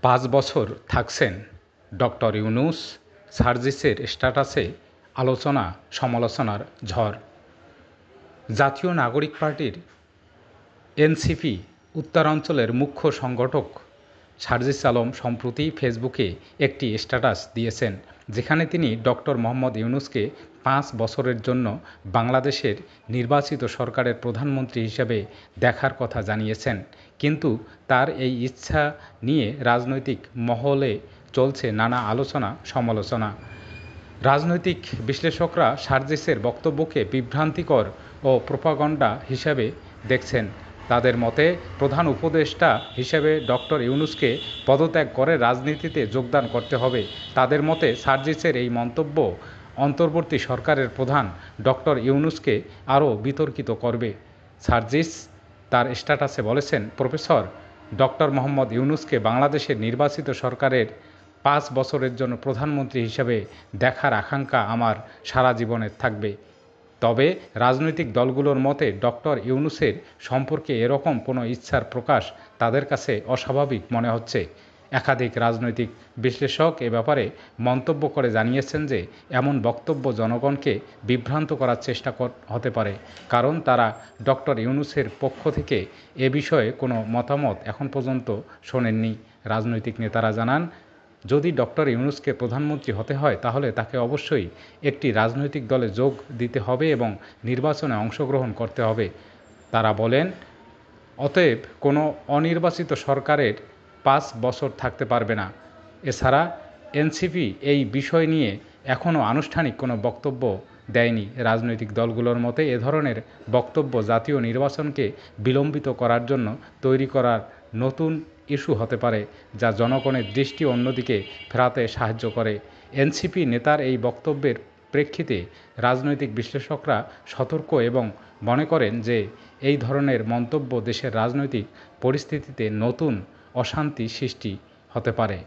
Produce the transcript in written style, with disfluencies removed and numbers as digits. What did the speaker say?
৫ বছর থাকছেন ডক্টর ইউনূস, সার্জিসের স্ট্যাটাসে আলোচনা সমালোচনার ঝড়। জাতীয় নাগরিক পার্টির এনসিপি উত্তরাঞ্চলের মুখ্য সংগঠক সার্জিস আলম সম্প্রতি ফেসবুকে একটি স্ট্যাটাস দিয়েছেন, যেখানে তিনি ডক্টর মোহাম্মদ ইউনূসকে ৫ বছরের জন্য বাংলাদেশের নির্বাচিত সরকারের প্রধানমন্ত্রী হিসেবে দেখার কথা জানিয়েছেন। কিন্তু তার এই ইচ্ছা নিয়ে রাজনৈতিক মহলে চলছে নানা আলোচনা সমালোচনা। রাজনৈতিক বিশ্লেষকরা সার্জিসের বক্তব্যকে বিভ্রান্তিকর ও প্রোপাগান্ডা হিসেবে দেখছেন। তাদের মতে প্রধান উপদেষ্টা হিসেবে ডক্টর ইউনূসকে পদত্যাগ করে রাজনীতিতে যোগদান করতে হবে। তাদের মতে সার্জিসের এই মন্তব্য অন্তর্বর্তী সরকারের প্রধান ডক্টর ইউনূসকে আরও বিতর্কিত করবে। সার্জিস তার স্ট্যাটাসে বলেছেন, প্রফেসর ডক্টর মোহাম্মদ ইউনূসকে বাংলাদেশের নির্বাচিত সরকারের ৫ বছরের জন্য প্রধানমন্ত্রী হিসেবে দেখার আকাঙ্ক্ষা আমার সারা জীবনের থাকবে। তবে রাজনৈতিক দলগুলোর মতে ডক্টর ইউনূসের সম্পর্কে এরকম কোনো ইচ্ছার প্রকাশ তাদের কাছে অস্বাভাবিক মনে হচ্ছে। একাধিক রাজনৈতিক বিশ্লেষক এ ব্যাপারে মন্তব্য করে জানিয়েছেন যে এমন বক্তব্য জনগণকে বিভ্রান্ত করার চেষ্টা হতে পারে, কারণ তারা ডক্টর ইউনূসের পক্ষ থেকে এ বিষয়ে কোনো মতামত এখন পর্যন্ত শোনেননি। রাজনৈতিক নেতারা জানান, যদি ডক্টর ইউনূসকে প্রধানমন্ত্রী হতে হয় তাহলে তাকে অবশ্যই একটি রাজনৈতিক দলে যোগ দিতে হবে এবং নির্বাচনে অংশগ্রহণ করতে হবে। তারা বলেন, অতএব কোনো অনির্বাচিত সরকারের ৫ বছর থাকতে পারবে না। এছাড়া এনসিপি এই বিষয় নিয়ে এখনও আনুষ্ঠানিক কোনো বক্তব্য দেয়নি। রাজনৈতিক দলগুলোর মতে এ ধরনের বক্তব্য জাতীয় নির্বাচনকে বিলম্বিত করার জন্য তৈরি করার নতুন ইস্যু হতে পারে, যা জনগণের দৃষ্টি অন্যদিকে ফেরাতে সাহায্য করে। এনসিপি নেতার এই বক্তব্যের প্রেক্ষিতে রাজনৈতিক বিশ্লেষকরা সতর্ক এবং মনে করেন যে এই ধরনের মন্তব্য দেশের রাজনৈতিক পরিস্থিতিতে নতুন অশান্তি সৃষ্টি হতে পারে।